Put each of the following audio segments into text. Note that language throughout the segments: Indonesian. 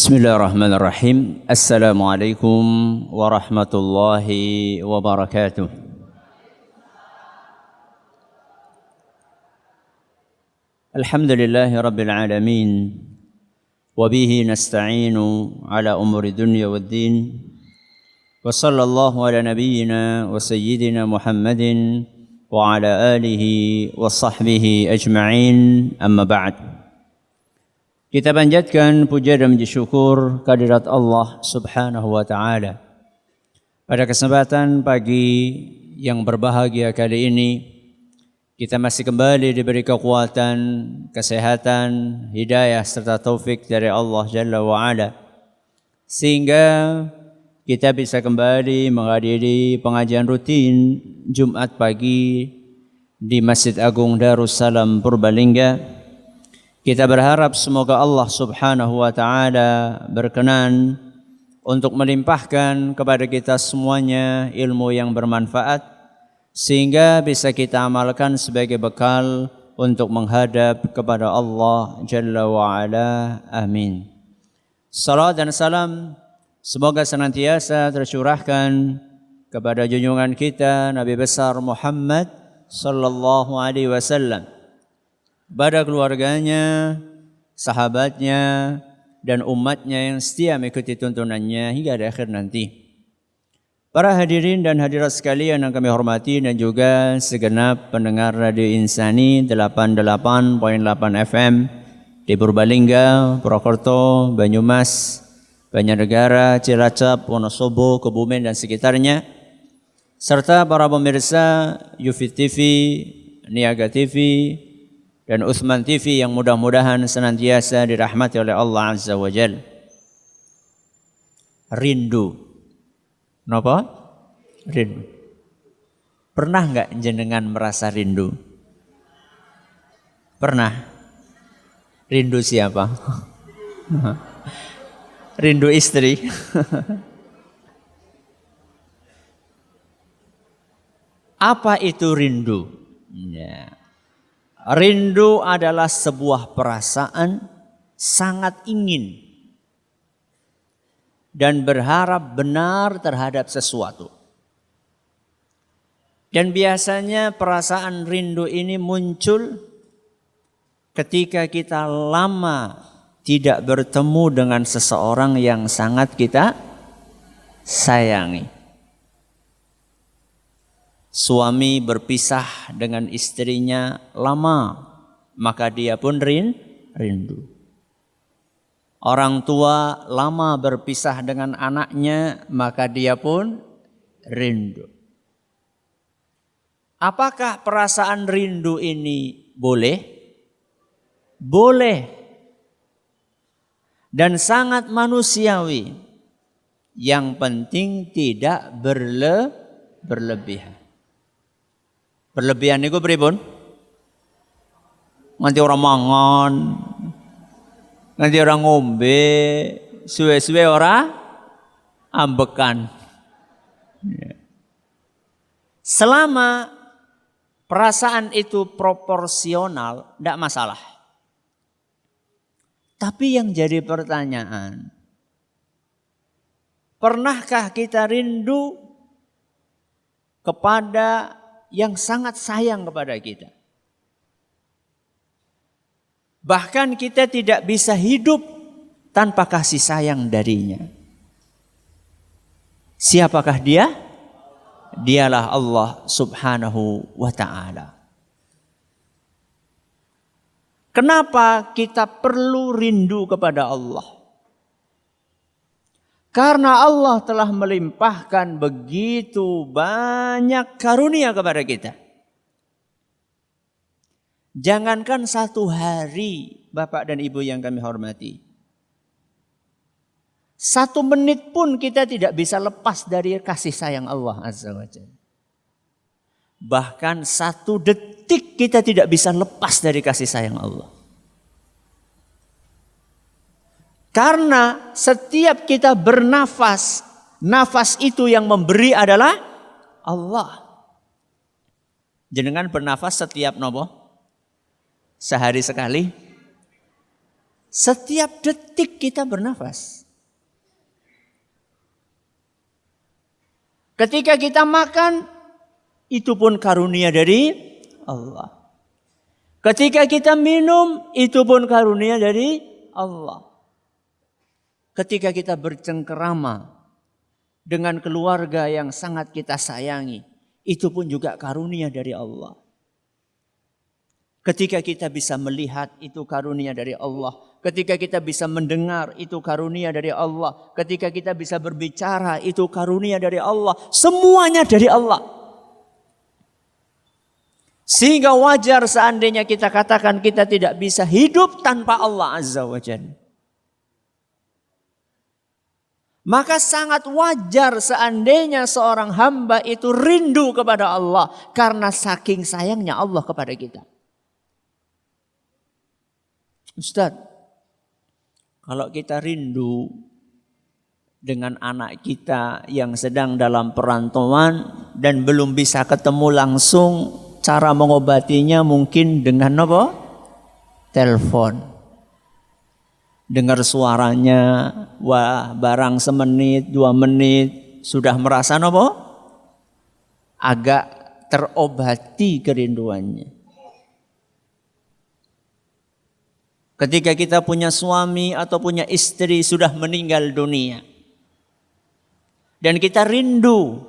Bismillahirrahmanirrahim. Assalamualaikum warahmatullahi wabarakatuh. Alhamdulillahi rabbil alamin. Wabihi nasta'inu ala umuri dunya waddin. Wa sallallahu ala nabiyyina wa sayyidina Muhammadin wa ala alihi wa sahbihi ajma'in. Amma ba'd. Kita panjatkan puja dan puji syukur kehadirat Allah Subhanahu wa taala. Pada kesempatan pagi yang berbahagia kali ini, kita masih kembali diberi kekuatan, kesehatan, hidayah serta taufik dari Allah Jalla wa Ala, sehingga kita bisa kembali menghadiri pengajian rutin Jumat pagi di Masjid Agung Darussalam Purbalingga. Kita berharap semoga Allah Subhanahu wa taala berkenan untuk melimpahkan kepada kita semuanya ilmu yang bermanfaat sehingga bisa kita amalkan sebagai bekal untuk menghadap kepada Allah Jalla wa Ala. Amin. Salam dan salam semoga senantiasa tercurahkan kepada junjungan kita Nabi besar Muhammad sallallahu alaihi wasallam, pada keluarganya, sahabatnya, dan umatnya yang setia mengikuti tuntunannya hingga di akhir nanti. Para hadirin dan hadirat sekalian yang kami hormati dan juga segenap pendengar Radio Insani 88.8 FM di Purbalingga, Purwokerto, Banyumas, Banjarnegara, Cilacap, Wonosobo, Kebumen dan sekitarnya, serta para pemirsa Yufid TV, Niaga TV, dan Uthman TV yang mudah-mudahan senantiasa dirahmati oleh Allah Azza wa Jal. Rindu. Kenapa? Rindu. Pernah enggak jenengan merasa rindu? Pernah. Rindu siapa? Rindu istri. Apa itu rindu? Ya. Rindu adalah sebuah perasaan sangat ingin dan berharap benar terhadap sesuatu. Dan biasanya perasaan rindu ini muncul ketika kita lama tidak bertemu dengan seseorang yang sangat kita sayangi. Suami berpisah dengan istrinya lama, maka dia pun rindu. Orang tua lama berpisah dengan anaknya, maka dia pun rindu. Apakah perasaan rindu ini boleh? Boleh. Dan sangat manusiawi. Yang penting tidak berlebihan. Berlebihan niku pripun? Nganti orang mangan, nganti orang ngombe, suwe-suwe ora ambekan. Selama perasaan itu proporsional, tidak masalah. Tapi yang jadi pertanyaan, pernahkah kita rindu kepada yang sangat sayang kepada kita? Bahkan kita tidak bisa hidup tanpa kasih sayang darinya. Siapakah dia? Dialah Allah Subhanahu wa ta'ala. Kenapa kita perlu rindu kepada Allah? Karena Allah telah melimpahkan begitu banyak karunia kepada kita. Jangankan satu hari, Bapak dan Ibu yang kami hormati. 1 menit pun kita tidak bisa lepas dari kasih sayang Allah Azza wa Jalla. Bahkan 1 detik kita tidak bisa lepas dari kasih sayang Allah. Karena setiap kita bernafas, nafas itu yang memberi adalah Allah. Jenengan bernafas setiap nopo? Sehari sekali? Setiap detik kita bernafas. Ketika kita makan, itu pun karunia dari Allah. Ketika kita minum, itu pun karunia dari Allah. Ketika kita bercengkerama dengan keluarga yang sangat kita sayangi, itu pun juga karunia dari Allah. Ketika kita bisa melihat, itu karunia dari Allah. Ketika kita bisa mendengar, itu karunia dari Allah. Ketika kita bisa berbicara, itu karunia dari Allah. Semuanya dari Allah. Sehingga wajar seandainya kita katakan kita tidak bisa hidup tanpa Allah Azza wa Jalla. Maka sangat wajar seandainya seorang hamba itu rindu kepada Allah. Karena saking sayangnya Allah kepada kita. Ustaz, kalau kita rindu dengan anak kita yang sedang dalam perantauan dan belum bisa ketemu langsung, cara mengobatinya mungkin dengan apa? Telepon. Dengar suaranya, wah barang semenit, 2 menit, sudah merasa apa? Agak terobati kerinduannya. Ketika kita punya suami atau punya istri sudah meninggal dunia. Dan kita rindu.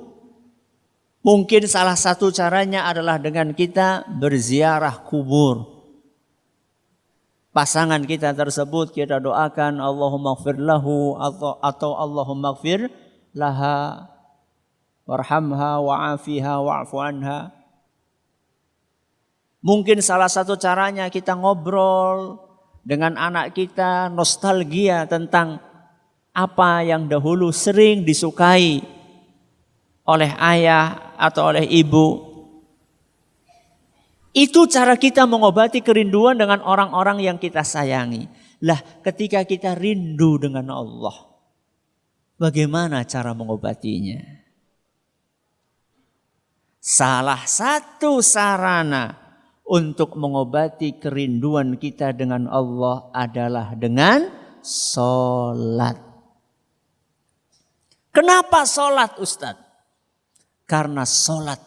Mungkin salah satu caranya adalah dengan kita berziarah kubur. Pasangan kita tersebut kita doakan Allahumma gfir lahu atau Allahumma gfir laha warhamha wa'afiha wa'fu anha. Mungkin salah satu caranya kita ngobrol dengan anak kita, nostalgia tentang apa yang dahulu sering disukai oleh ayah atau oleh ibu. Itu cara kita mengobati kerinduan dengan orang-orang yang kita sayangi. Lah, ketika kita rindu dengan Allah, bagaimana cara mengobatinya? Salah satu sarana untuk mengobati kerinduan kita dengan Allah adalah dengan sholat. Kenapa sholat, Ustaz? Karena sholat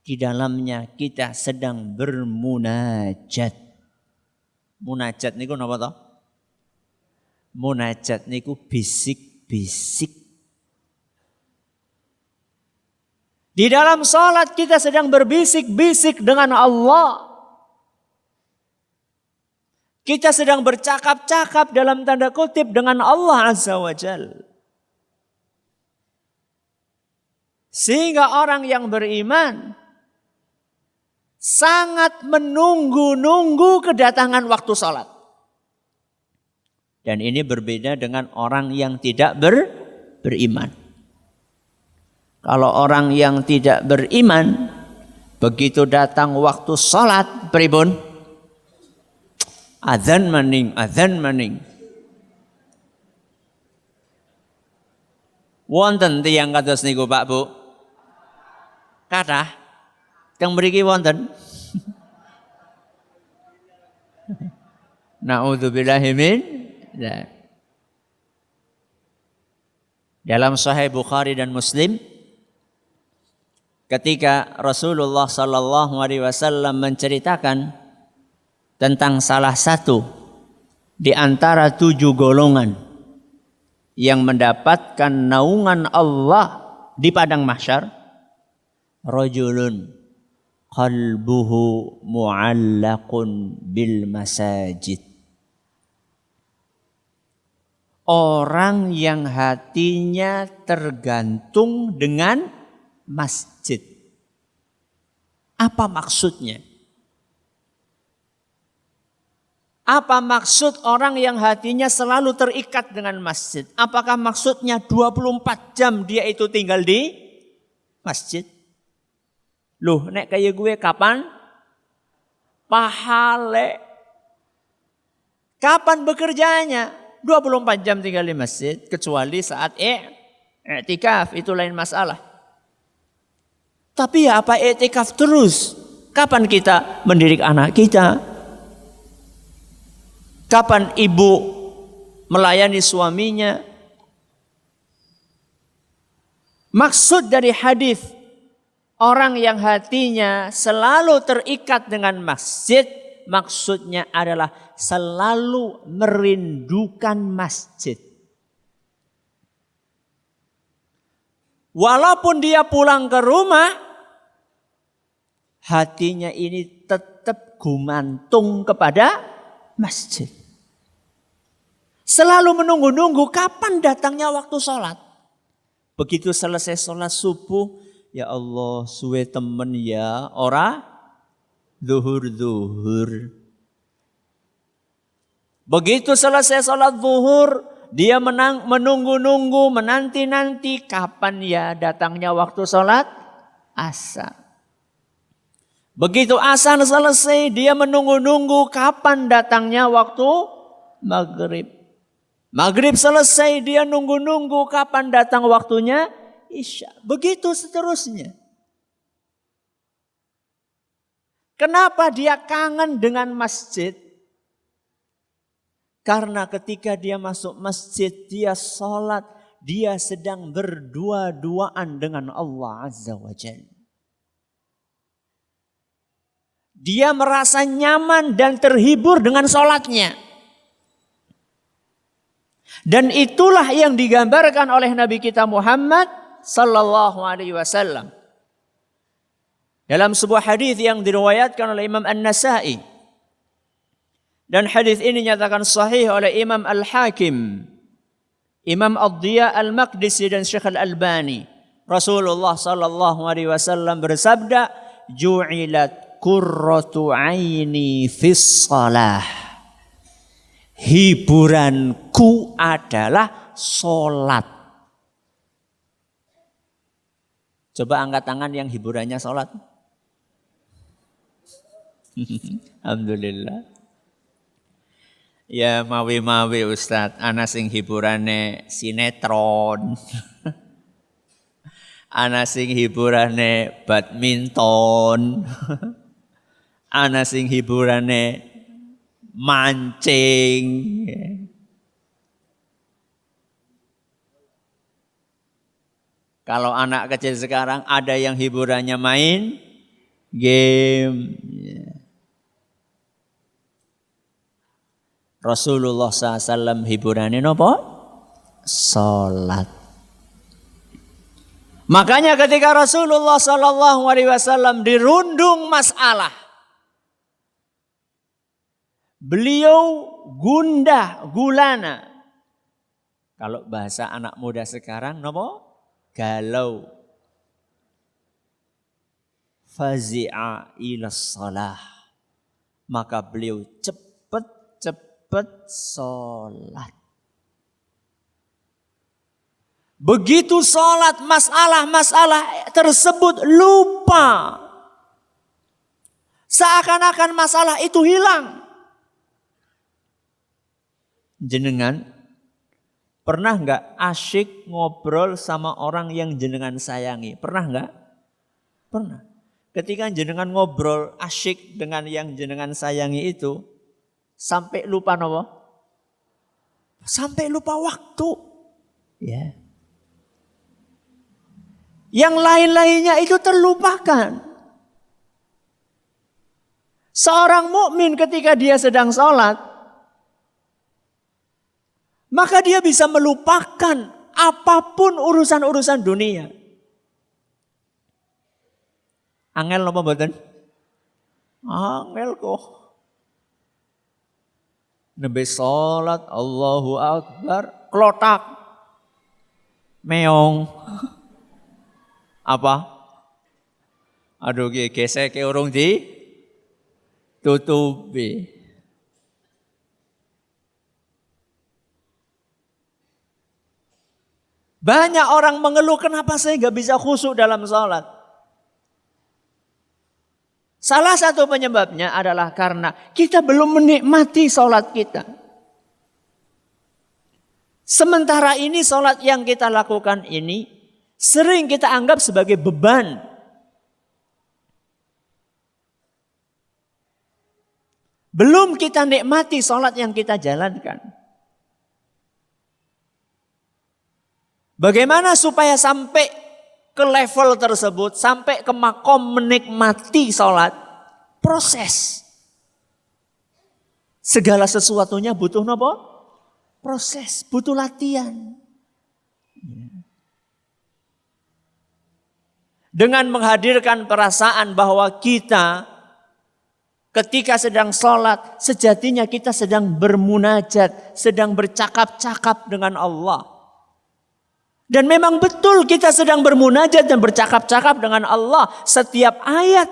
di dalamnya kita sedang bermunajat. Munajat niku napa toh? Munajat niku bisik-bisik. Di dalam sholat kita sedang berbisik-bisik dengan Allah. Kita sedang bercakap-cakap dalam tanda kutip dengan Allah Azza wa Jalla. Sehingga orang yang beriman sangat menunggu-nunggu kedatangan waktu sholat. Dan ini berbeda dengan orang yang tidak beriman. Kalau orang yang tidak beriman, begitu datang waktu sholat, pripun? Adzan maning, adzan maning. Wonten tiyang kados niku Pak Bu? Kathah teng mriki wonten. Na'udzubillahi min dzalik. Dalam Sahih Bukhari dan Muslim, ketika Rasulullah sallallahu alaihi wasallam menceritakan tentang salah satu di antara 7 golongan yang mendapatkan naungan Allah di padang mahsyar, rajulun qalbuhu mu'allaqun bil masajid. Orang yang hatinya tergantung dengan masjid. Apa maksudnya? Apa maksud orang yang hatinya selalu terikat dengan masjid? Apakah maksudnya 24 jam dia itu tinggal di masjid? Loh, nek kayak gue kapan? Pahale. Kapan bekerjanya? 24 jam tinggal di masjid, kecuali saat i'tikaf, itu lain masalah. Tapi ya apa i'tikaf terus? Kapan kita mendidik anak kita? Kapan ibu melayani suaminya? Maksud dari hadis orang yang hatinya selalu terikat dengan masjid, maksudnya adalah selalu merindukan masjid. Walaupun dia pulang ke rumah, hatinya ini tetap gumantung kepada masjid. Selalu menunggu-nunggu kapan datangnya waktu sholat. Begitu selesai sholat subuh, ya Allah suwe temen ya, ora zuhur. Begitu selesai sholat zuhur, dia menunggu-nunggu, menanti-nanti kapan ya datangnya waktu sholat asar. Begitu asar selesai, dia menunggu-nunggu kapan datangnya waktu maghrib. Maghrib selesai, dia nunggu-nunggu kapan datang waktunya isya. Begitu seterusnya. Kenapa dia kangen dengan masjid? Karena ketika dia masuk masjid, dia sholat, dia sedang berdua-duaan dengan Allah Azza wa Jalla. Dia merasa nyaman dan terhibur dengan sholatnya. Dan itulah yang digambarkan oleh Nabi kita Muhammad sallallahu alaihi wasallam. Dalam sebuah hadis yang diriwayatkan oleh Imam An-Nasa'i. Dan hadis ini nyatakan sahih oleh Imam Al-Hakim, Imam Ad-Diya Al-Maqdisi dan Syekh Al-Albani. Rasulullah sallallahu alaihi wasallam bersabda, "Ju'ilat qurratu 'aini fis shalah." Hiburanku adalah sholat. Coba angkat tangan yang hiburannya sholat. Alhamdulillah. Ya mawi-mawi Ustadz, ana sing hiburane sinetron. Ana sing hiburane badminton. Ana sing hiburane mancing. Kalau anak kecil sekarang ada yang hiburannya main game. Rasulullah SAW hiburannya apa? Salat. Makanya ketika Rasulullah SAW dirundung masalah, beliau gundah gulana. Kalau bahasa anak muda sekarang apa? Galau. Fazi'a ila shalah. Maka beliau cepat sholat. Begitu sholat, masalah-masalah tersebut lupa. Seakan-akan masalah itu hilang. Jenengan pernah nggak asyik ngobrol sama orang yang jenengan sayangi? Pernah nggak? Pernah. Ketika jenengan ngobrol asyik dengan yang jenengan sayangi itu, sampai lupa apa? Sampai lupa waktu. Ya. Yang lain-lainnya itu terlupakan. Seorang mukmin ketika dia sedang sholat, maka dia bisa melupakan apapun urusan-urusan dunia. Angel apa mboten? Angel kok. Nabi sholat, Allahu Akbar, klotak, meong. Apa? Aduh gesek ke urung di tutupi. Banyak orang mengeluh, kenapa saya gak bisa khusyuk dalam sholat? Salah satu penyebabnya adalah karena kita belum menikmati sholat kita. Sementara ini sholat yang kita lakukan ini sering kita anggap sebagai beban. Belum kita nikmati sholat yang kita jalankan. Bagaimana supaya sampai ke level tersebut, sampai ke makom menikmati sholat? Proses. Segala sesuatunya butuh apa? Proses, butuh latihan. Dengan menghadirkan perasaan bahwa kita ketika sedang sholat, sejatinya kita sedang bermunajat, sedang bercakap-cakap dengan Allah. Dan memang betul kita sedang bermunajat dan bercakap-cakap dengan Allah. Setiap ayat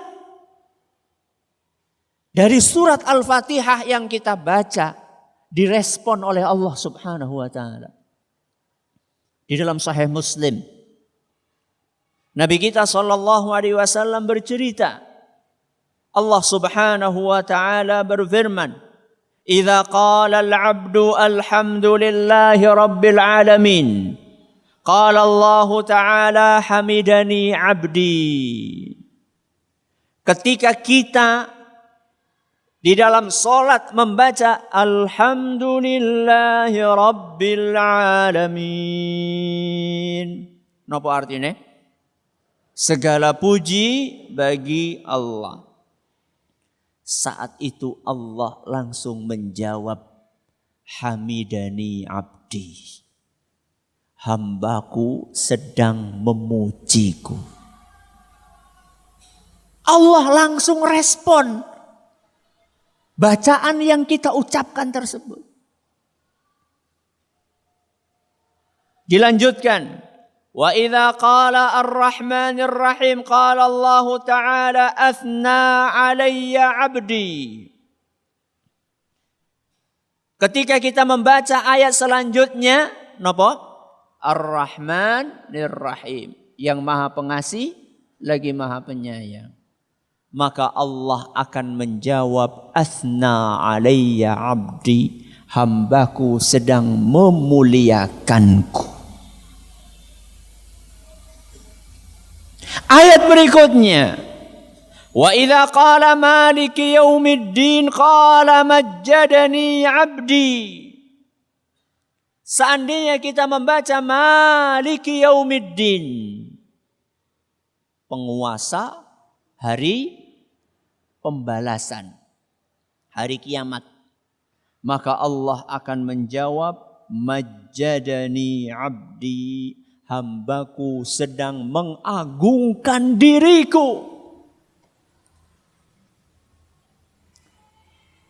dari surat Al-Fatihah yang kita baca direspon oleh Allah Subhanahu wa taala. Di dalam Sahih Muslim, Nabi kita sallallahu alaihi wasallam bercerita, Allah Subhanahu wa taala berfirman, "Idza qala al-'abdu alhamdulillahi rabbil alamin." Qala Allah Ta'ala hamidani abdi. Ketika kita di dalam solat membaca alhamdulillahi rabbil alamin. Napa artinya? Segala puji bagi Allah. Saat itu Allah langsung menjawab, hamidani abdi. Hambaku sedang memujiku. Allah langsung respon bacaan yang kita ucapkan tersebut. Dilanjutkan. Wa idza qala ar-rahmanir rahim qala Allah Ta'ala athna alayya abdi. Ketika kita membaca ayat selanjutnya, napa? Ar-Rahmanir Rahim, yang maha pengasih lagi maha penyayang. Maka Allah akan menjawab, asna alayya abdi, hambaku sedang memuliakanku. Ayat berikutnya, wa idza qala maliki yaumiddin qala majjadani abdi. Seandainya kita membaca maliki yaumiddin, penguasa hari pembalasan, hari kiamat, maka Allah akan menjawab, majjadani abdi, hambaku sedang mengagungkan diriku.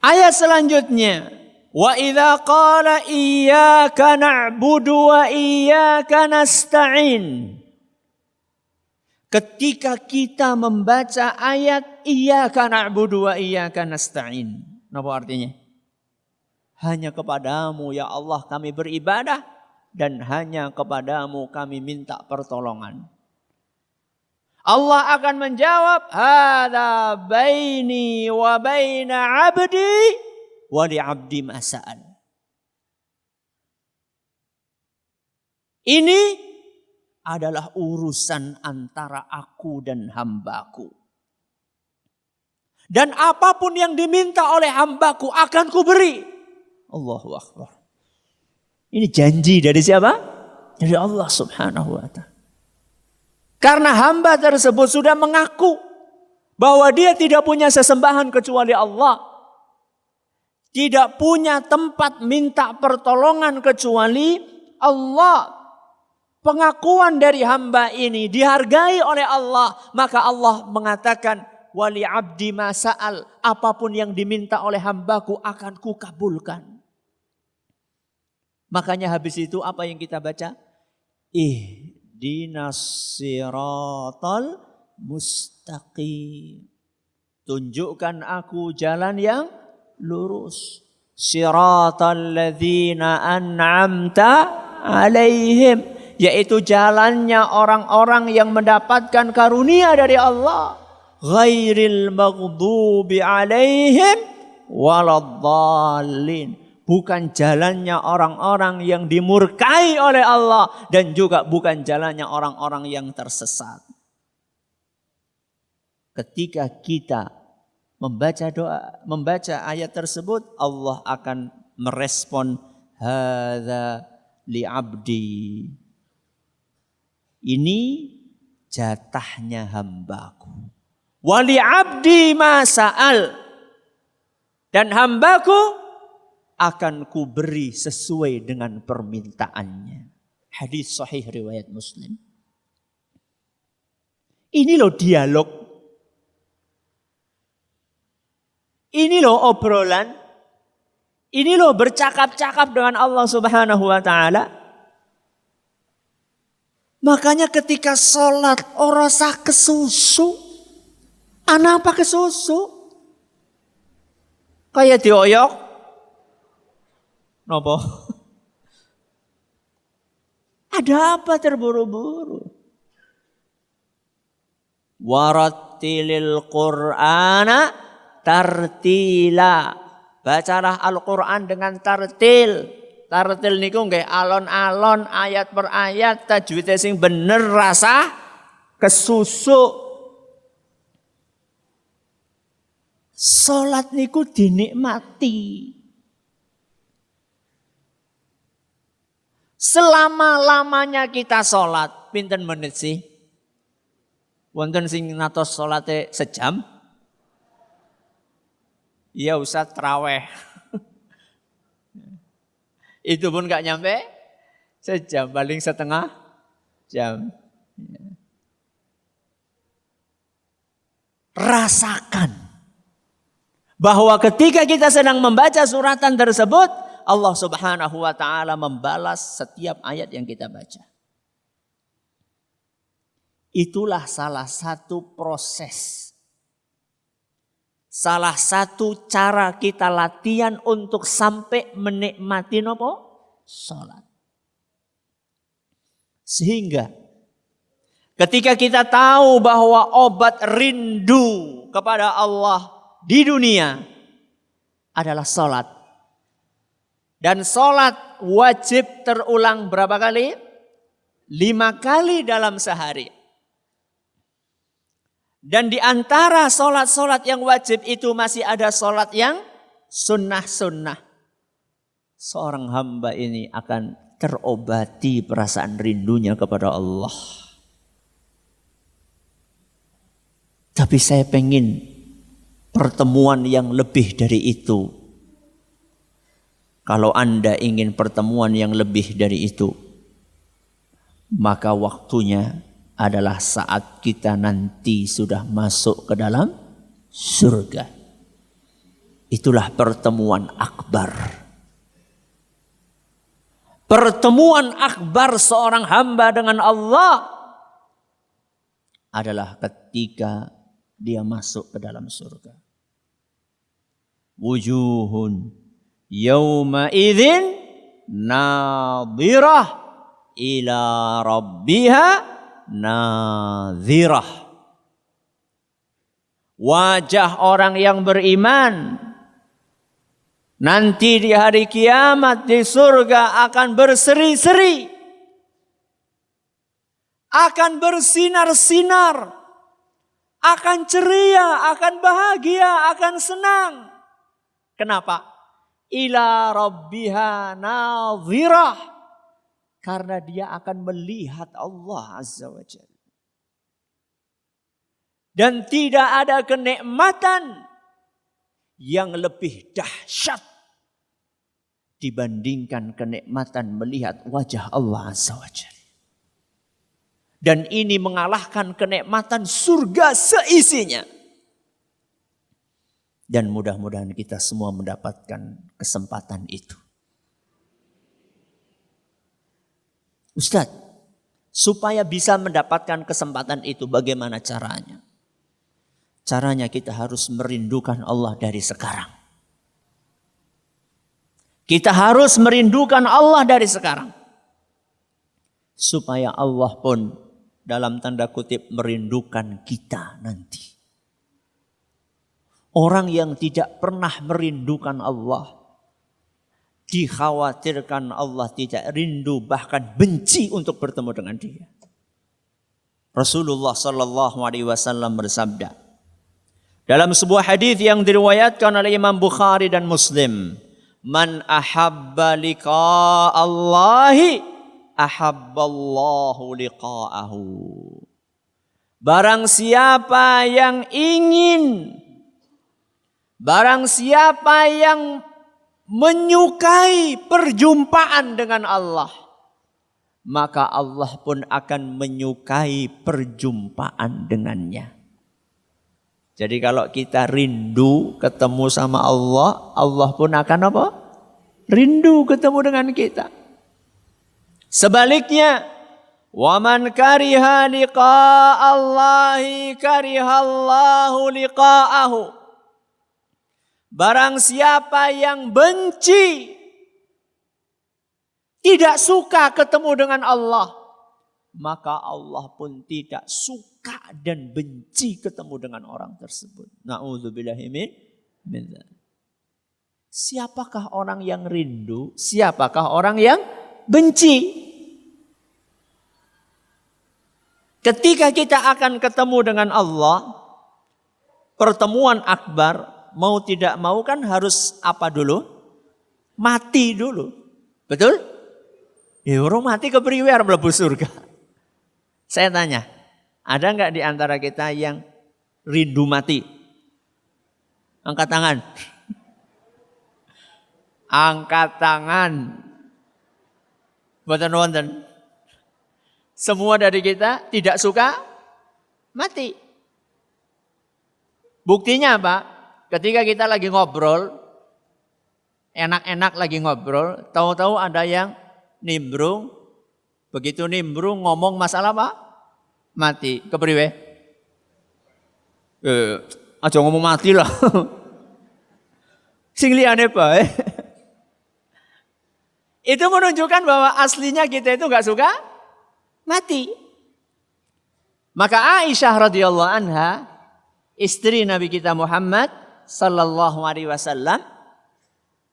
Ayat selanjutnya, wa idza qala iyyaka na'budu wa iyyaka nasta'in. Ketika kita membaca ayat iyyaka na'budu wa iyyaka nasta'in, apa artinya? Hanya kepadamu ya Allah kami beribadah dan hanya kepadamu kami minta pertolongan. Allah akan menjawab, hadza baini wa baina 'abdi wa li 'abdi ma sa'al. Ini adalah urusan antara aku dan hambaku. Dan apapun yang diminta oleh hambaku akan kuberi. Allahu Akbar. Ini janji dari siapa? Dari Allah Subhanahu wa ta'ala. Karena hamba tersebut sudah mengaku bahwa dia tidak punya sesembahan kecuali Allah. Tidak punya tempat minta pertolongan kecuali Allah. Pengakuan dari hamba ini dihargai oleh Allah. Maka Allah mengatakan, wali abdi ma sa'al, apapun yang diminta oleh hambaku akan kukabulkan. Makanya habis itu apa yang kita baca? Ihdinas siratal mustaqim. Tunjukkan aku jalan yang lurus. Siratal ladzina an'amta alaihim. Yaitu jalannya orang-orang yang mendapatkan karunia dari Allah. Ghairil maghdubi alaihim waladdallin. Bukan jalannya orang-orang yang dimurkai oleh Allah. Dan juga bukan jalannya orang-orang yang tersesat. Ketika kita membaca ayat tersebut, Allah akan merespon hadza li'abdi. Ini jatahnya hambaku. Wa li'abdi ma sa'al. Dan hambaku akan kuberi sesuai dengan permintaannya. Hadis sahih riwayat Muslim. Ini loh dialog. Ini loh obrolan. Ini loh bercakap-cakap dengan Allah Subhanahu wa ta'ala. Makanya ketika sholat orang sah kesusu. Anak apa kesusu? Kayak dioyok. Nopo? Ada apa terburu-buru? Warattilil Qur'ana tartila. Bacalah Al-Quran dengan tartil. Tartil niku nggih alon-alon ayat per ayat, tajwid sing bener, rasa kesusu. Salat niku dinikmati. Selama-lamanya kita salat, pinten menit sih? Wonten sing natos salate sejam? Iya Ustaz, traweh. Itu pun gak nyampe sejam, paling setengah jam. Rasakan bahwa ketika kita sedang membaca suratan tersebut, Allah Subhanahu wa ta'ala membalas setiap ayat yang kita baca. Itulah salah satu proses. Salah satu cara kita latihan untuk sampai menikmati nopo? Salat. Sehingga ketika kita tahu bahwa obat rindu kepada Allah di dunia adalah salat. Dan salat wajib terulang berapa kali? 5 kali dalam sehari. Dan di antara salat-salat yang wajib itu masih ada salat yang sunnah-sunnah. Seorang hamba ini akan terobati perasaan rindunya kepada Allah. Tapi saya pengen pertemuan yang lebih dari itu. Kalau Anda ingin pertemuan yang lebih dari itu, maka waktunya adalah saat kita nanti sudah masuk ke dalam surga. Itulah pertemuan akbar. Pertemuan akbar seorang hamba dengan Allah adalah ketika dia masuk ke dalam surga. Wujuhun yawma idzin nadhirah ila rabbiha nadhirah. Wajah orang yang beriman nanti di hari kiamat di surga akan berseri-seri, akan bersinar-sinar, akan ceria, akan bahagia, akan senang. Kenapa? Ila rabbiha nadhirah. Karena dia akan melihat Allah Azza wa Jalla. Dan tidak ada kenikmatan yang lebih dahsyat dibandingkan kenikmatan melihat wajah Allah Azza wa Jalla. Dan ini mengalahkan kenikmatan surga seisinya. Dan mudah-mudahan kita semua mendapatkan kesempatan itu. Ustadz, supaya bisa mendapatkan kesempatan itu bagaimana caranya? Caranya kita harus merindukan Allah dari sekarang. Kita harus merindukan Allah dari sekarang. Supaya Allah pun dalam tanda kutip merindukan kita nanti. Orang yang tidak pernah merindukan Allah, dikhawatirkan Allah tidak rindu bahkan benci untuk bertemu dengan dia. Rasulullah sallallahu alaihi wasallam bersabda Dalam sebuah hadis yang diriwayatkan oleh Imam Bukhari dan Muslim, man ahabba liqa Allahi ahabballahu liqa'ahu. Barang siapa yang menyukai perjumpaan dengan Allah, maka Allah pun akan menyukai perjumpaan dengannya. Jadi kalau kita rindu ketemu sama Allah, Allah pun akan apa? Rindu ketemu dengan kita. Sebaliknya, wa man kariha liqa Allahi karihallahu liqa'ahu. Barang siapa yang benci, tidak suka ketemu dengan Allah, maka Allah pun tidak suka dan benci ketemu dengan orang tersebut. Na'udzubillahi min dzalik. Siapakah orang yang rindu? Siapakah orang yang benci? Ketika kita akan ketemu dengan Allah, pertemuan akbar, mau tidak mau kan harus apa dulu? Mati dulu. Betul? Ya orang mati kepriwe arep mlebu surga. Saya tanya, ada enggak di antara kita yang rindu mati? Angkat tangan. Angkat tangan. Mboten wonten. Semua dari kita tidak suka mati. Buktinya apa? Ketika kita lagi ngobrol, enak-enak lagi ngobrol, tahu-tahu ada yang nimbrung. Begitu nimbrung ngomong masalah apa? Mati. Kepriwe? Aja ngomong mati lah. Sing liyane bae. Itu menunjukkan bahwa aslinya kita itu enggak suka mati. Maka Aisyah radhiyallahu anha, istri Nabi kita Muhammad sallallahu alaihi wasallam,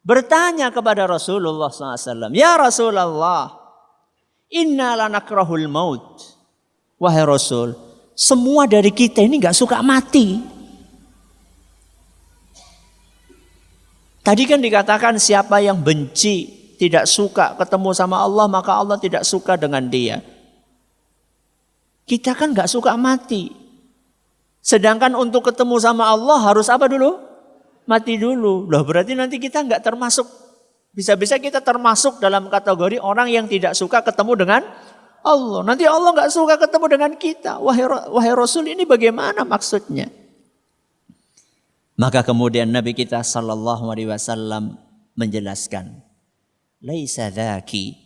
bertanya kepada Rasulullah SAW, ya Rasulullah, inna lanakrahul maut. Wahai Rasul, semua dari kita ini gak suka mati. Tadi kan dikatakan siapa yang benci, tidak suka ketemu sama Allah, maka Allah tidak suka dengan dia. Kita kan gak suka mati. Sedangkan untuk ketemu sama Allah harus apa dulu? Mati dulu. Loh berarti nanti kita gak termasuk. Bisa-bisa kita termasuk dalam kategori orang yang tidak suka ketemu dengan Allah. Nanti Allah gak suka ketemu dengan kita. Wahai Rasul, ini bagaimana maksudnya? Maka kemudian Nabi kita sallallahu alaihi wasallam menjelaskan, laisa dzaki.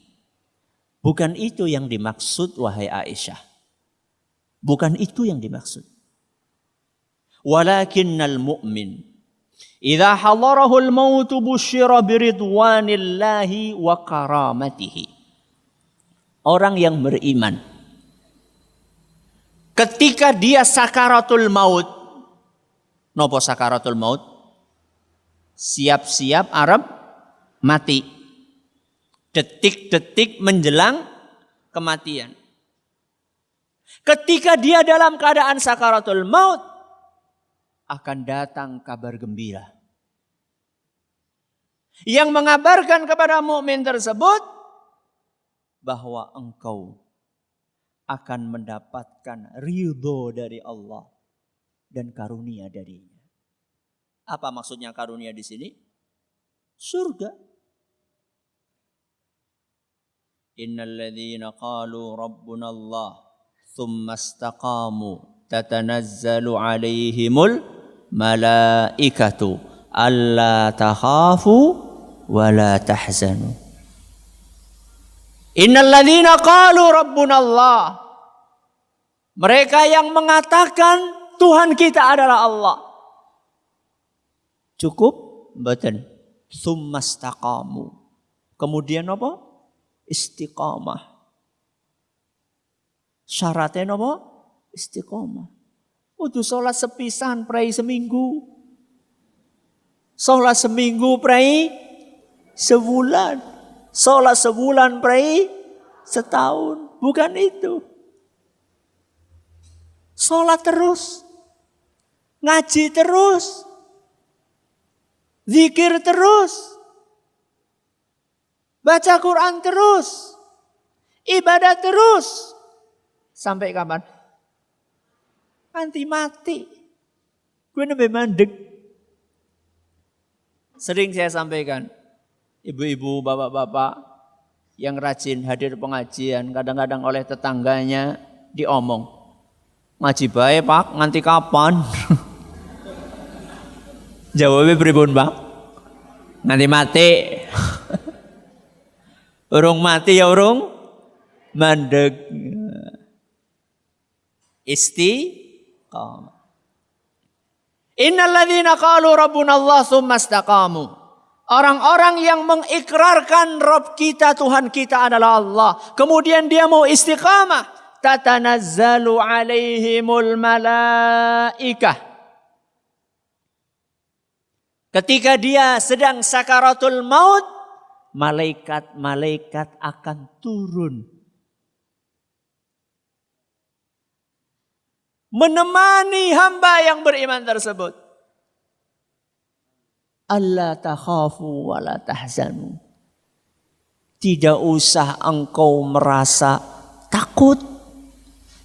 Bukan itu yang dimaksud wahai Aisyah. Bukan itu yang dimaksud. Walakinnal mu'min idza hadarahul mautu busyira biridwanillahi wa karamatihi. Orang yang beriman, ketika dia sakaratul maut, nopo sakaratul maut? Siap-siap arep mati. Detik-detik menjelang kematian. Ketika dia dalam keadaan sakaratul maut, akan datang kabar gembira yang mengabarkan kepada mukmin tersebut bahwa engkau akan mendapatkan ridho dari Allah dan karunia darinya. Apa maksudnya karunia di sini? Surga. Innal ladzina qalu rabbuna Allah tsumma istaqamu tatanazzalu alaihimul malaikatu alla takhafu wa la tahzanu. Innal ladzina qalu rabbuna Allah. Mereka yang mengatakan Tuhan kita adalah Allah. Cukup? Mboten. Tsumastaqamu. Kemudian apa? Istiqamah. Syaratnya apa? Istiqamah. Kudu sholat sepisan prai seminggu. Sholat seminggu prai sebulan. Sholat sebulan prai setahun. Bukan itu. Sholat terus. ngaji terus, zikir terus, baca Quran terus, ibadah terus. Sampai kapan? Nanti mati. Gue nembe mandek. Sering saya sampaikan, ibu-ibu, bapak-bapak yang rajin hadir pengajian, kadang-kadang oleh tetangganya diomong, ngaji bae Pak, nganti kapan? Jawabnya pripun Pak? Nganti mati. Urung mati ya urung mandek. Istiqamah. Innal ladzina qalu rabbuna Allah tsumma istaqamu. Orang-orang yang mengikrarkan Rabb kita, Tuhan kita adalah Allah, kemudian dia mau istiqamah, tatanazzalu alaihimul malaikah. Ketika dia sedang sakaratul maut, malaikat-malaikat akan turun menemani hamba yang beriman tersebut. Alla takhafu wa la tahzanu. Tidak usah engkau merasa takut.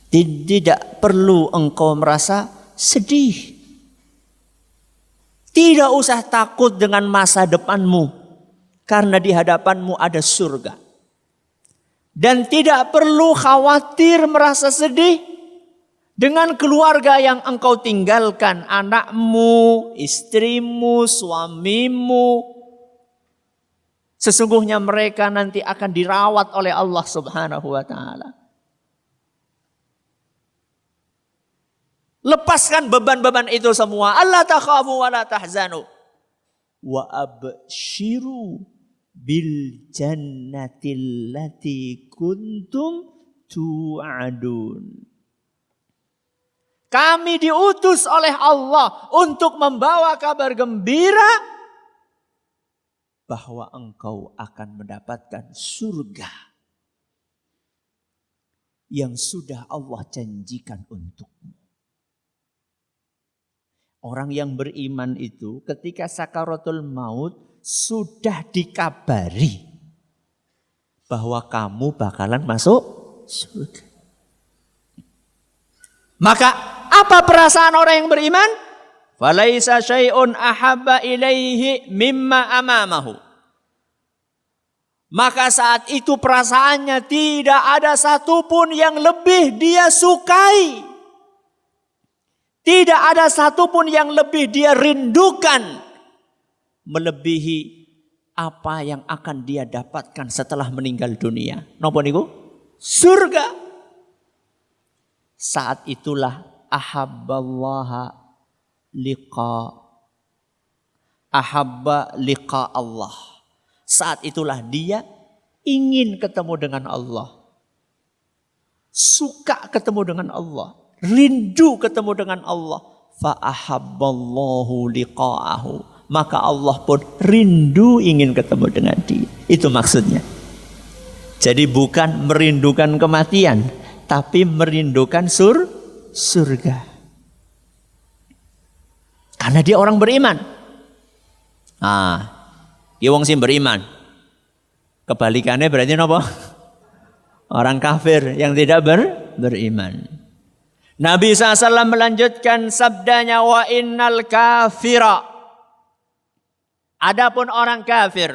Tidak perlu engkau merasa sedih. Tidak usah takut dengan masa depanmu. Karena di hadapanmu ada surga. Dan tidak perlu khawatir merasa sedih dengan keluarga yang engkau tinggalkan, anakmu, istrimu, suamimu. Sesungguhnya mereka nanti akan dirawat oleh Allah Subhanahu wa taala. Lepaskan beban-beban itu semua. Allah takhafu wa la tahzanu. Wa abshiru bil jannatil lati kuntum tu'adun. Kami diutus oleh Allah untuk membawa kabar gembira bahwa engkau akan mendapatkan surga yang sudah Allah janjikan untukmu. Orang yang beriman itu ketika sakaratul maut sudah dikabari bahwa kamu bakalan masuk surga. Maka apa perasaan orang yang beriman? Falaisa syai'un ahabba ilaihi mimma amamahu. Maka saat itu perasaannya tidak ada satupun yang lebih dia sukai. Tidak ada satupun yang lebih dia rindukan. Melebihi apa yang akan dia dapatkan setelah meninggal dunia. Napa niku? Surga. Saat itulah ahabba liqa Allah. Saat itulah dia ingin ketemu dengan Allah. Suka ketemu dengan Allah. Rindu ketemu dengan Allah. Fa ahabballahu liqa'ahu. Maka Allah pun rindu ingin ketemu dengan dia. Itu maksudnya. Jadi bukan merindukan kematian, tapi merindukan surga. Karena dia orang beriman. Dia wong sing beriman. Kebalikannya berarti apa? Orang kafir yang tidak beriman. Nabi SAW melanjutkan sabdanya, wa innal kafira. Adapun orang kafir,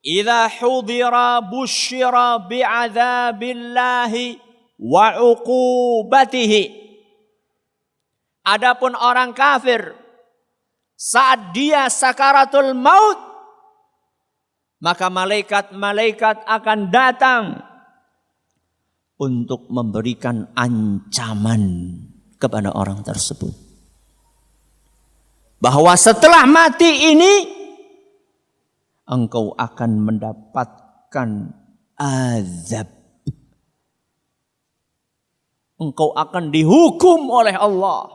idza hudira busyira bi'adzabillahi wa uqubatihi. Adapun orang kafir, saat dia sakaratul maut, maka malaikat-malaikat akan datang untuk memberikan ancaman kepada orang tersebut. Bahwa setelah mati ini, engkau akan mendapatkan azab. Engkau akan dihukum oleh Allah.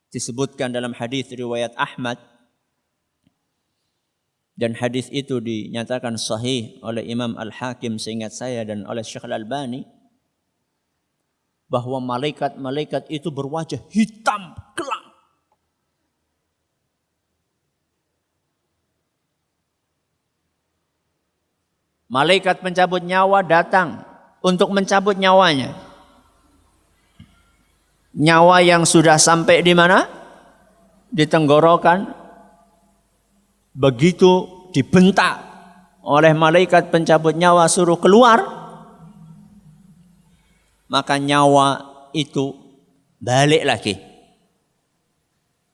Disebutkan dalam hadis riwayat Ahmad. Dan hadis itu dinyatakan sahih oleh Imam Al-Hakim seingat saya dan oleh Syekh Al-Albani. bahwa malaikat-malaikat itu berwajah hitam kelam. Malaikat pencabut nyawa datang untuk mencabut nyawanya. Nyawa yang sudah sampai di mana? Di tenggorokan. Begitu dibentak oleh malaikat pencabut nyawa suruh keluar, maka nyawa itu balik lagi.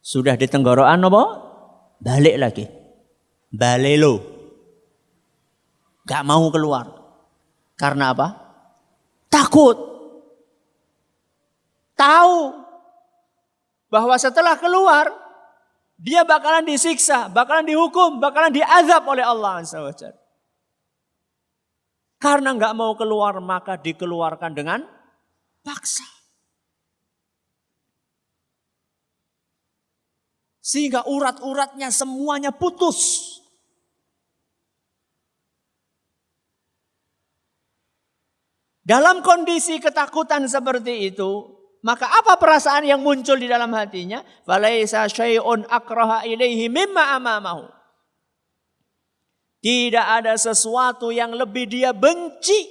Sudah di tenggorokan apa? Balik lagi. Balelo. Gak mau keluar. Karena apa? Takut. Tahu bahwa setelah keluar dia bakalan disiksa, bakalan dihukum, bakalan diazab oleh Allah Azza wa Jalla. Karena gak mau keluar maka dikeluarkan dengan paksa. Sehingga urat-uratnya semuanya putus. Dalam kondisi ketakutan seperti itu, maka apa perasaan yang muncul di dalam hatinya? Falaisa syai'un akraha ilaihi mimma amamahu. Tidak ada sesuatu yang lebih dia benci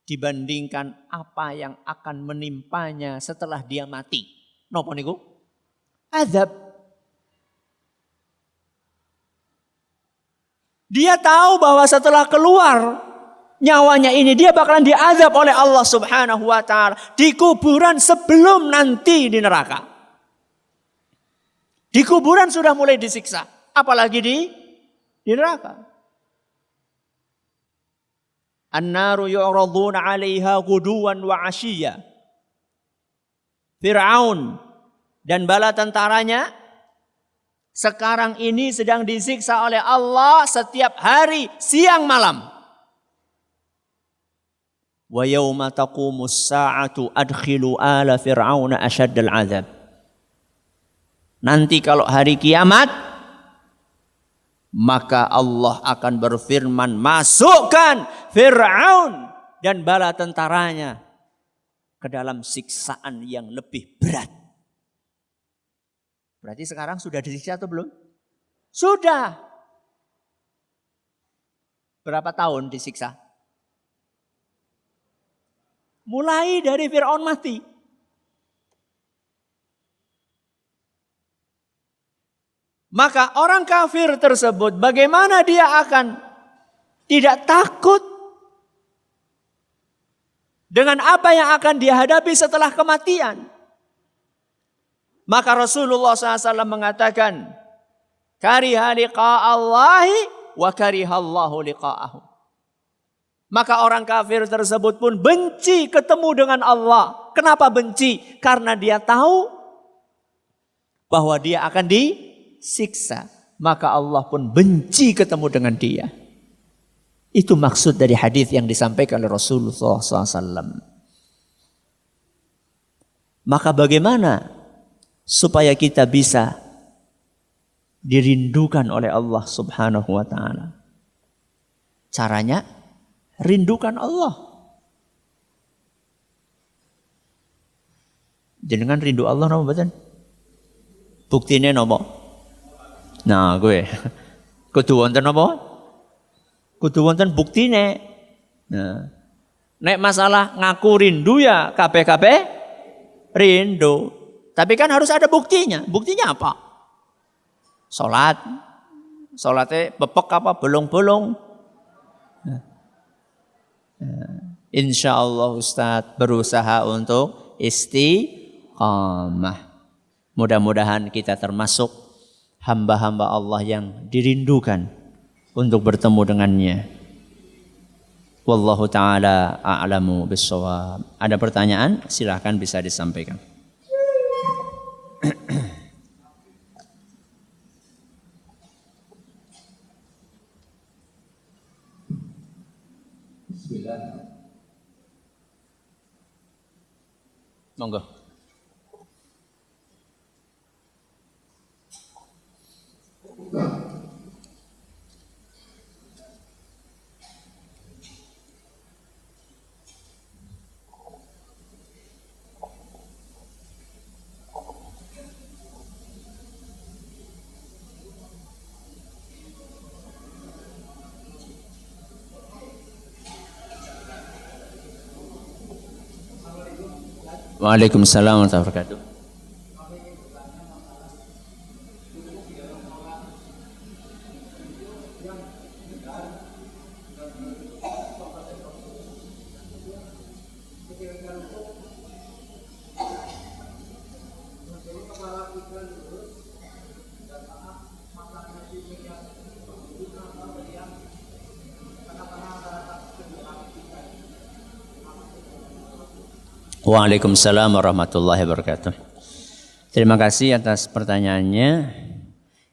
dibandingkan apa yang akan menimpanya setelah dia mati. Napa niku? Azab. Dia tahu bahwa setelah keluar nyawanya ini dia bakalan diazab oleh Allah Subhanahu wa taala di kuburan sebelum nanti di neraka. Di kuburan sudah mulai disiksa, apalagi di neraka. An-naru yu'raduna 'alaiha ghuduwan wa 'ashiyya. Fir'aun dan bala tentaranya sekarang ini sedang disiksa oleh Allah setiap hari siang malam. Wa yauma taqumus sa'atu adkhilu ala fir'auna asyaddal 'adzab. Nanti kalau hari kiamat maka Allah akan berfirman, masukkan Fir'aun dan bala tentaranya ke dalam siksaan yang lebih berat. Berarti sekarang sudah disiksa atau belum? Sudah. Berapa tahun disiksa? Mulai dari Fir'aun mati. Maka orang kafir tersebut bagaimana dia akan tidak takut dengan apa yang akan dia hadapi setelah kematian. Maka Rasulullah SAW mengatakan, kariha liqa'allahi wa karihallahu liqa'ahu. Maka orang kafir tersebut pun benci ketemu dengan Allah. Kenapa benci? Karena dia tahu bahwa dia akan disiksa. Maka Allah pun benci ketemu dengan dia. Itu maksud dari hadis yang disampaikan oleh Rasulullah SAW. Maka bagaimana supaya kita bisa dirindukan oleh Allah Subhanahu wa ta'ala? Caranya, rindukan Allah. Jenengan rindu Allah napa mboten? Buktine napa? Nah, gue kudu wonten napa? Kudu wonten buktine. Nah, nek masalah ngaku rindu ya kabeh-kabeh rindu. Tapi kan harus ada buktinya. Buktinya apa? Salat. Salatnya bepek apa? Bolong-bolong. Insya Allah Ustadz berusaha untuk istiqamah. Mudah-mudahan kita termasuk hamba-hamba Allah yang dirindukan untuk bertemu dengannya. Wallahu ta'ala a'lamu bissawab. Ada pertanyaan? Silahkan bisa disampaikan. Monggo. Waalaikumsalam warahmatullahi wabarakatuh. Waalaikumsalam warahmatullahi wabarakatuh. Terima kasih atas pertanyaannya.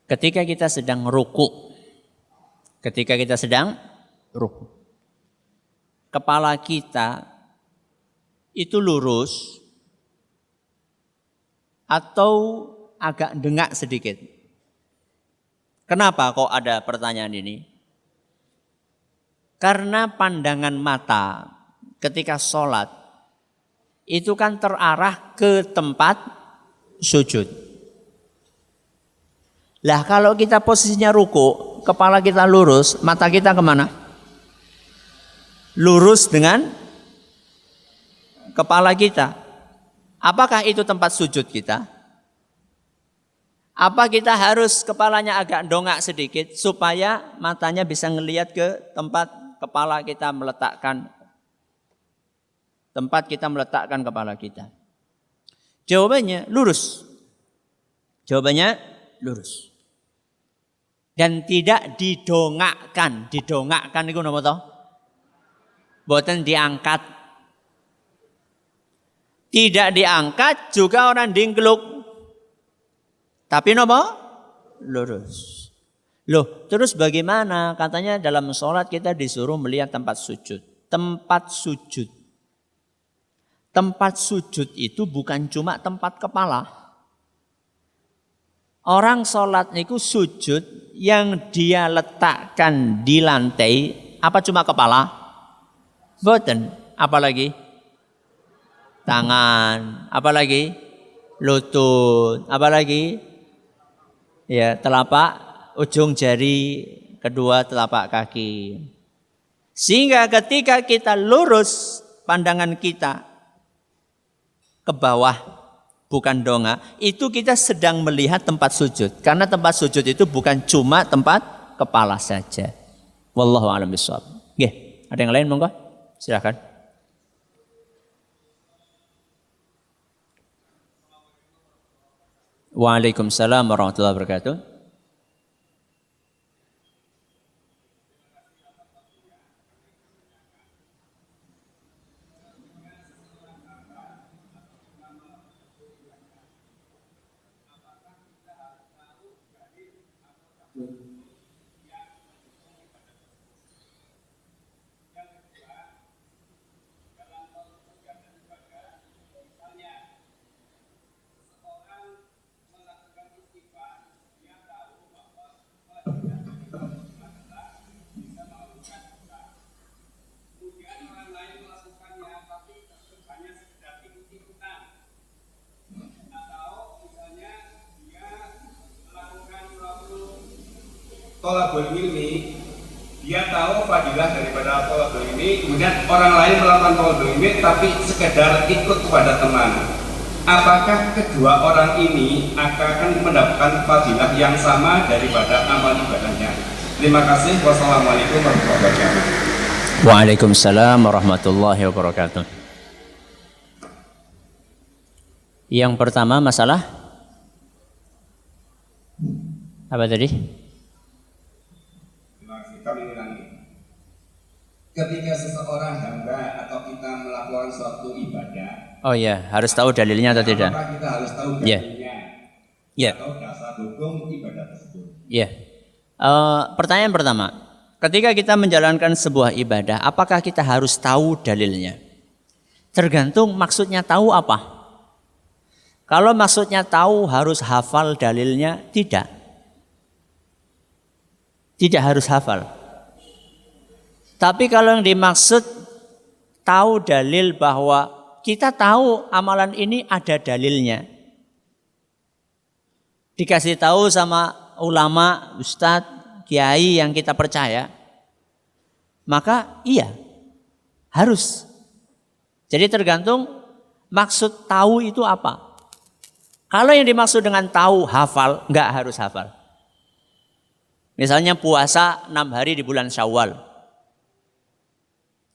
Ketika kita sedang ruku, kepala kita itu lurus atau agak dengak sedikit. Kenapa kok ada pertanyaan ini? Karena pandangan mata ketika sholat itu kan terarah ke tempat sujud. Lah kalau kita posisinya ruku, kepala kita lurus, mata kita kemana? Lurus dengan kepala kita. Apakah itu tempat sujud kita? Apa kita harus kepalanya agak dongak sedikit supaya matanya bisa ngelihat ke tempat kepala kita meletakkan kepala kita? Jawabannya lurus. Dan tidak didongakkan. Didongakkan itu napa toh? Boten diangkat. Tidak diangkat juga orang dingkluk. Tapi napa? Lurus. Loh, terus bagaimana? Katanya dalam sholat kita disuruh melihat tempat sujud. Tempat sujud itu bukan cuma tempat kepala. Orang sholat itu sujud yang dia letakkan di lantai, apa cuma kepala? Boten, apalagi? Tangan, apalagi? Lutut, apalagi? Ya, telapak ujung jari, kedua telapak kaki. Sehingga ketika kita lurus pandangan kita ke bawah, bukan dongak, itu kita sedang melihat tempat sujud. Karena tempat sujud itu bukan cuma tempat kepala saja. Wallahu a'lam bishawab. Nggih, ada yang lain monggo? Silakan. Waalaikumsalam warahmatullahi wabarakatuh. Thalabul ilmi, dia tahu fadilah daripada thalabul ilmi, kemudian orang lain melakukan thalabul ilmi tapi sekedar ikut kepada teman. Apakah kedua orang ini akan mendapatkan fadilah yang sama daripada amal ibadahnya? Terima kasih. Wassalamualaikum warahmatullahi wabarakatuh. Waalaikumsalam warahmatullahi wabarakatuh. Yang pertama masalah apa tadi? Kami ulangi. Ketika seseorang hamba atau kita melakukan suatu ibadah, oh ya, harus tahu dalilnya atau tidak? Apakah kita harus tahu dalilnya? Ya. Atau dasar hukum ibadah tersebut? Ya. Pertanyaan pertama, ketika kita menjalankan sebuah ibadah, apakah kita harus tahu dalilnya? Tergantung maksudnya tahu apa. Kalau maksudnya tahu harus hafal dalilnya, tidak. Tidak harus hafal. Tapi kalau yang dimaksud tahu dalil bahwa kita tahu amalan ini ada dalilnya. Dikasih tahu sama ulama, ustadz, kiai yang kita percaya. Maka iya, harus. Jadi tergantung Maksud tahu itu apa? Kalau yang dimaksud dengan tahu hafal, enggak harus hafal. Misalnya puasa 6 hari di bulan Syawal.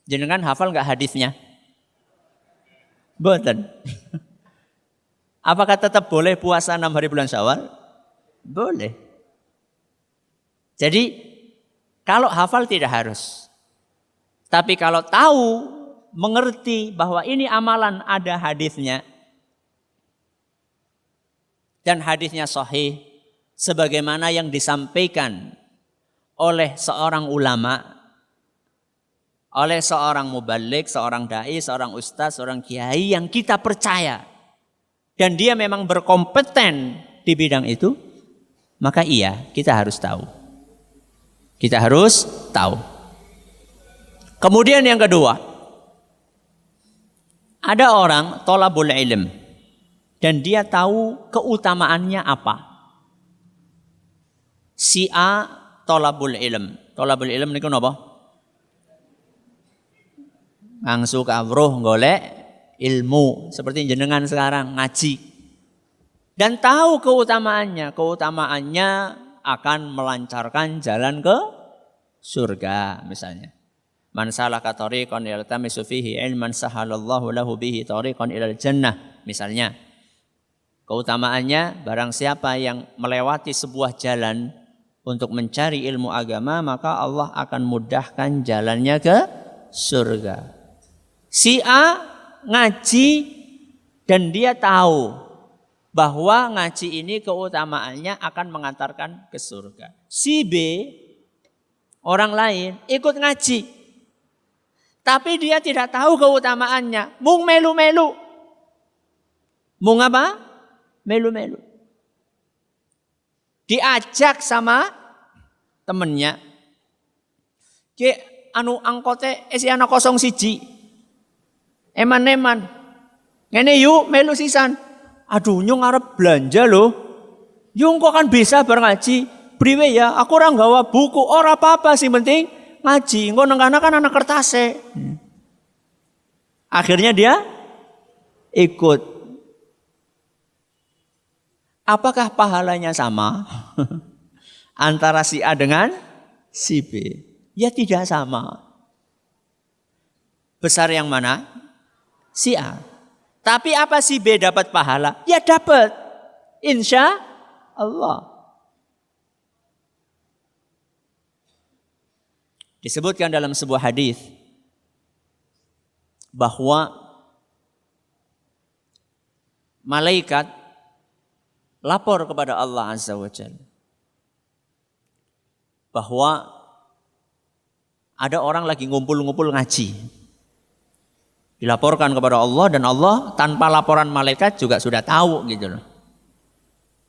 Jenengan hafal enggak hadisnya? Boten. Apakah tetap boleh puasa 6 hari bulan Syawal? Boleh. Jadi kalau hafal tidak harus. Tapi kalau tahu, mengerti bahwa ini amalan ada hadisnya. Dan hadisnya sahih sebagaimana yang disampaikan oleh seorang ulama, oleh seorang muballigh, seorang dai, seorang ustaz, seorang kiai yang kita percaya dan dia memang berkompeten di bidang itu, maka iya, kita harus tahu. Kita harus tahu. Kemudian yang kedua, ada orang thalabul ilm dan dia tahu keutamaannya apa. Si A thalabul ilm. Thalabul ilm niku napa? Ngangsu kawruh golek ilmu seperti jenengan sekarang ngaji. Dan tahu keutamaannya. Keutamaannya akan melancarkan jalan ke surga misalnya. Man salaka tariqan yaltamisu fihi ilman sahalallahu lahu bihi tariqan ilal jannah misalnya. Keutamaannya barang siapa yang melewati sebuah jalan untuk mencari ilmu agama maka Allah akan mudahkan jalannya ke surga. Si A ngaji dan dia tahu bahwa ngaji ini keutamaannya akan mengantarkan ke surga. Si B orang lain ikut ngaji tapi dia tidak tahu keutamaannya, mung melu-melu. Mung apa? Melu-melu. Diajak sama temennya. Ki anu angkote isi anak 01. Eman-eman. Ngene yuk melu sisan. Aduh nyung arep belanja loh. Yung kok kan bisa bar ngaji. Priwe ya, aku ora nggawa buku, ora apa-apa sih penting ngaji. Engko nang kana kan anak kertase. Akhirnya dia ikut. Apakah pahalanya sama antara si A dengan si B? Ya tidak sama. Besar yang mana? Si A. Tapi apa si B dapat pahala? Ya dapat. Insya Allah. Disebutkan dalam sebuah hadis bahwa malaikat lapor kepada Allah Azza wa Jalla bahwa ada orang lagi ngumpul-ngumpul ngaji. Dilaporkan kepada Allah dan Allah tanpa laporan malaikat juga sudah tahu gitu loh.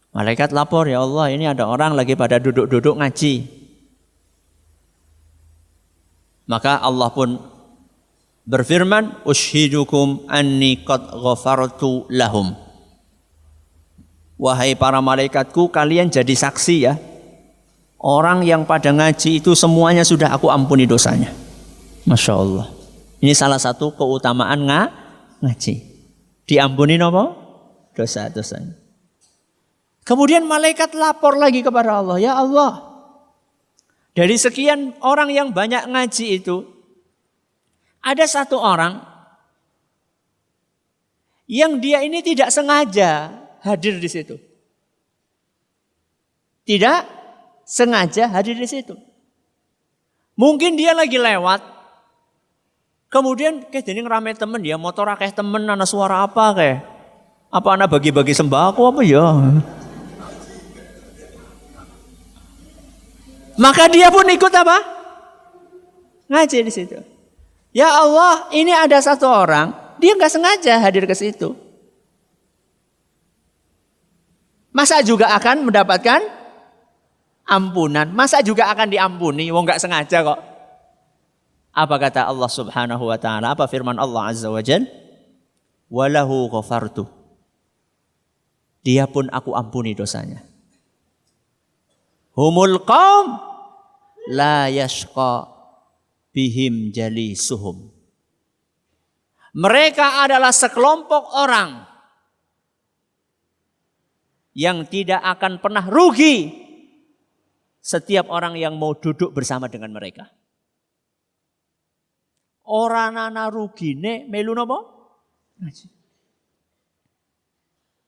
Malaikat lapor, ya Allah ini ada orang lagi pada duduk-duduk ngaji. Maka Allah pun berfirman, "Ushidukum anni qad ghafartu lahum." Wahai para malaikatku, kalian jadi saksi ya. Orang yang pada ngaji itu semuanya sudah aku ampuni dosanya. Masya Allah. Ini salah satu keutamaan ngaji. Diampuni apa? Dosa-dosanya. Kemudian malaikat lapor lagi kepada Allah. Ya Allah, dari sekian orang yang banyak ngaji itu, ada satu orang yang dia ini tidak sengaja hadir di situ. Tidak sengaja hadir di situ. Mungkin dia lagi lewat. Kemudian kayak jadi rame temen dia motor akeh temen ana suara apa kayak. Apa ana bagi-bagi sembako apa ya? Maka dia pun ikut apa? Ngaji di situ. Ya Allah, ini ada satu orang, dia nggak sengaja hadir ke situ. Masa juga akan mendapatkan ampunan? Masa juga akan diampuni? Wong nggak sengaja kok. Apa kata Allah Subhanahu wa taala? Apa firman Allah Azza wa Jalla? Walahu ghafartu. Dia pun aku ampuni dosanya. Humul qaum la yashqa bihim jalisuhum. Mereka adalah sekelompok orang yang tidak akan pernah rugi setiap orang yang mau duduk bersama dengan mereka. Orang ana rugine melu napa? Ngaji.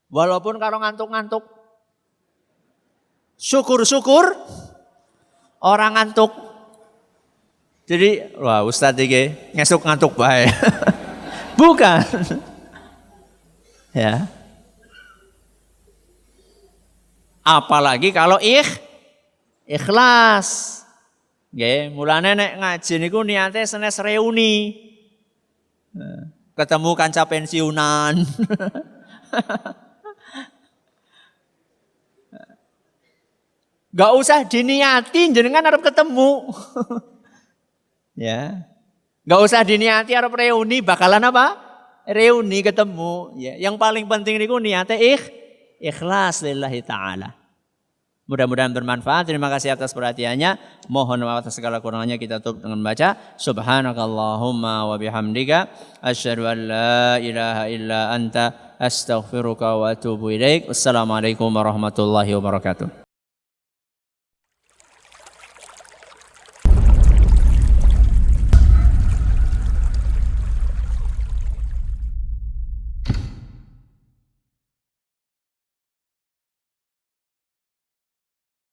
Walaupun karo ngantuk-ngantuk. Syukur-syukur orang ngantuk. Jadi, wah Ustadz iki ngesuk ngantuk bae. Bukan. Ya. Apalagi kalau ikhlas. Nggih, mulane nek ngaji niku niate senes reuni. Ketemu kanca pensiunan. Gak usah diniati jenengan arep ketemu. Ya. Gak usah diniati arep reuni, bakalan apa? Reuni ketemu. Ya. Yang paling penting niku niate ikhlas lillahi ta'ala. Mudah-mudahan bermanfaat. Terima kasih atas perhatiannya. Mohon maaf atas segala kurangannya. Kita tutup dengan baca Subhanakallahumma wa bihamdika asyhadu an la ilaha illa anta astaghfiruka wa atubu ilaik. Wassalamualaikum warahmatullahi wabarakatuh.